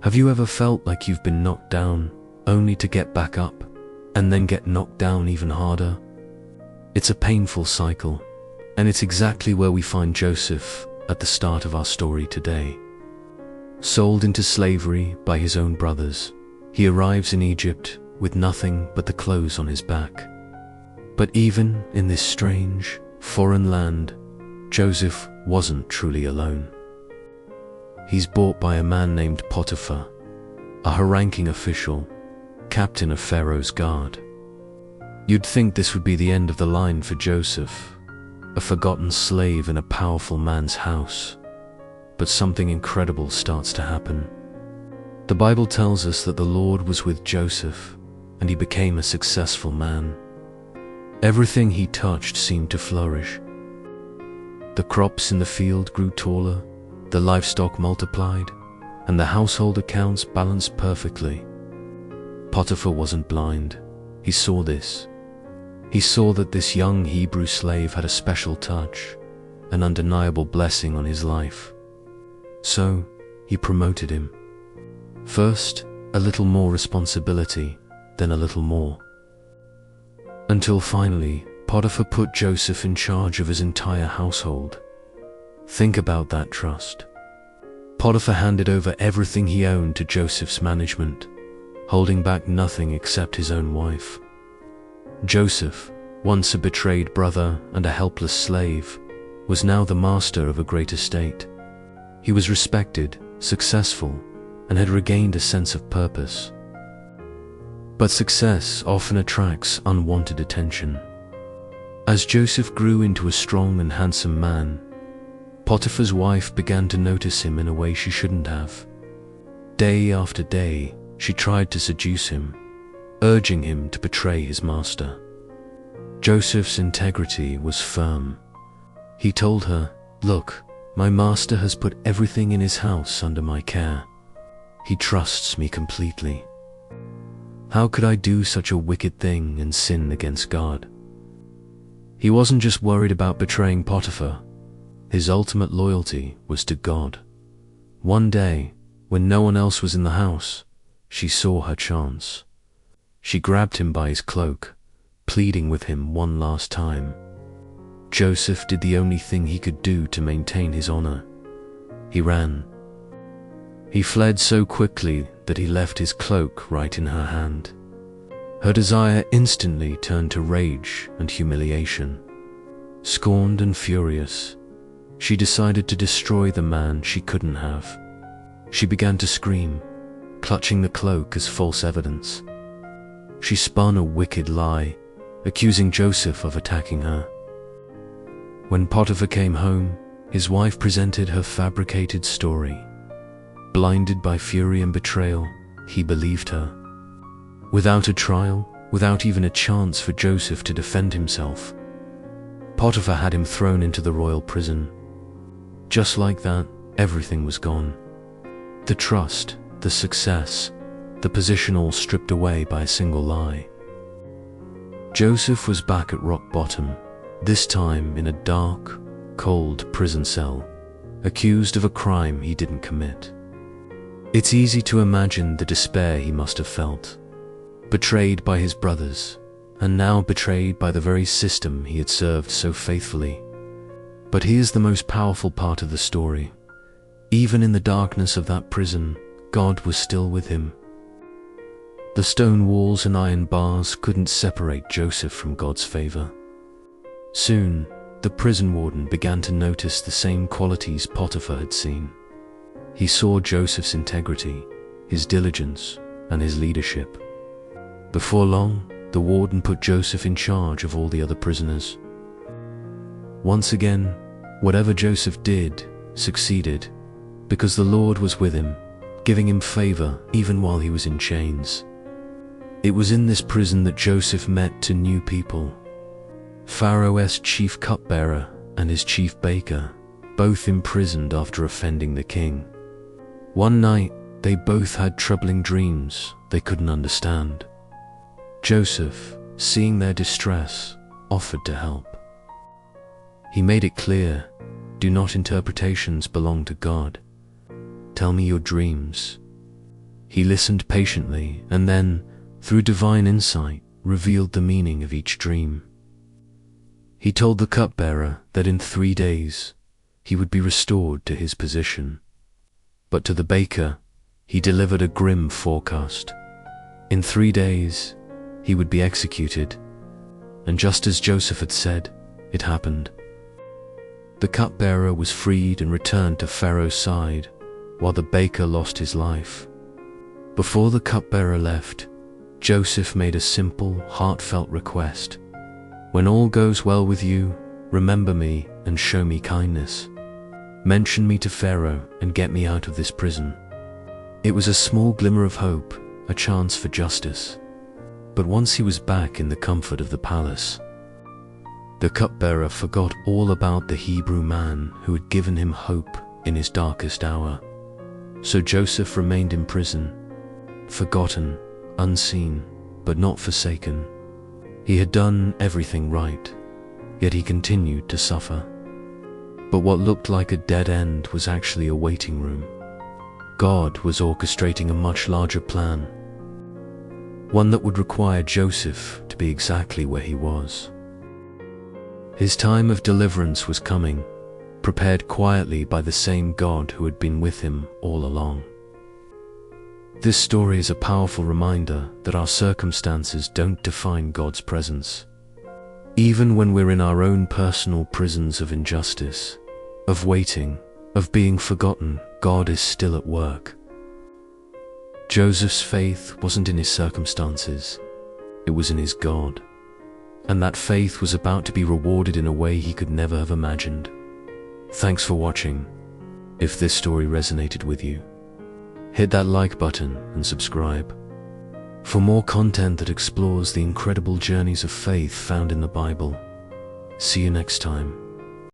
Have you ever felt like you've been knocked down, only to get back up, and then get knocked down even harder? It's a painful cycle, and it's exactly where we find Joseph at the start of our story today. Sold into slavery by his own brothers, he arrives in Egypt with nothing but the clothes on his back. But even in this strange, foreign land, Joseph wasn't truly alone. He's bought by a man named Potiphar, a high-ranking official, captain of Pharaoh's guard. You'd think this would be the end of the line for Joseph, a forgotten slave in a powerful man's house. But something incredible starts to happen. The Bible tells us that the Lord was with Joseph, and he became a successful man. Everything he touched seemed to flourish. The crops in the field grew taller, the livestock multiplied, and the household accounts balanced perfectly. Potiphar wasn't blind. He saw this. He saw that this young Hebrew slave had a special touch, an undeniable blessing on his life. So, he promoted him. First, a little more responsibility, then a little more. Until finally, Potiphar put Joseph in charge of his entire household. Think about that trust. Potiphar handed over everything he owned to Joseph's management, holding back nothing except his own wife. Joseph, once a betrayed brother and a helpless slave, was now the master of a great estate. He was respected, successful, and had regained a sense of purpose. But success often attracts unwanted attention. As Joseph grew into a strong and handsome man, Potiphar's wife began to notice him in a way she shouldn't have. Day after day, she tried to seduce him, urging him to betray his master. Joseph's integrity was firm. He told her, "Look, my master has put everything in his house under my care. He trusts me completely. How could I do such a wicked thing and sin against God?" He wasn't just worried about betraying Potiphar. His ultimate loyalty was to God. One day, when no one else was in the house, she saw her chance. She grabbed him by his cloak, pleading with him one last time. Joseph did the only thing he could do to maintain his honor. He ran. He fled so quickly that he left his cloak right in her hand. Her desire instantly turned to rage and humiliation. Scorned and furious, she decided to destroy the man she couldn't have. She began to scream, clutching the cloak as false evidence. She spun a wicked lie, accusing Joseph of attacking her. When Potiphar came home, his wife presented her fabricated story. Blinded by fury and betrayal, he believed her. Without a trial, without even a chance for Joseph to defend himself, Potiphar had him thrown into the royal prison. Just like that, everything was gone. The trust, the success, the position all stripped away by a single lie. Joseph was back at rock bottom, this time in a dark, cold prison cell, accused of a crime he didn't commit. It's easy to imagine the despair he must have felt. Betrayed by his brothers, and now betrayed by the very system he had served so faithfully. But here's the most powerful part of the story. Even in the darkness of that prison, God was still with him. The stone walls and iron bars couldn't separate Joseph from God's favor. Soon, the prison warden began to notice the same qualities Potiphar had seen. He saw Joseph's integrity, his diligence, and his leadership. Before long, the warden put Joseph in charge of all the other prisoners. Once again, whatever Joseph did succeeded, because the Lord was with him, giving him favor even while he was in chains. It was in this prison that Joseph met two new people, Pharaoh's chief cupbearer and his chief baker, both imprisoned after offending the king. One night, they both had troubling dreams they couldn't understand. Joseph, seeing their distress, offered to help. He made it clear, "Do not interpretations belong to God? Tell me your dreams." He listened patiently and then, through divine insight, revealed the meaning of each dream. He told the cupbearer that in 3 days he would be restored to his position. But to the baker, he delivered a grim forecast. In 3 days, he would be executed. And just as Joseph had said, it happened. The cupbearer was freed and returned to Pharaoh's side, while the baker lost his life. Before the cupbearer left, Joseph made a simple, heartfelt request. When all goes well with you, remember me and show me kindness. Mention me to Pharaoh and get me out of this prison. It was a small glimmer of hope, a chance for justice. But once he was back in the comfort of the palace, the cupbearer forgot all about the Hebrew man who had given him hope in his darkest hour. So Joseph remained in prison, forgotten, unseen, but not forsaken. He had done everything right, yet he continued to suffer. But what looked like a dead end was actually a waiting room. God was orchestrating a much larger plan, one that would require Joseph to be exactly where he was. His time of deliverance was coming, prepared quietly by the same God who had been with him all along. This story is a powerful reminder that our circumstances don't define God's presence. Even when we're in our own personal prisons of injustice, of waiting, of being forgotten, God is still at work. Joseph's faith wasn't in his circumstances, it was in his God. And that faith was about to be rewarded in a way he could never have imagined. Thanks for watching. If this story resonated with you, hit that like button and subscribe. For more content that explores the incredible journeys of faith found in the Bible. See you next time.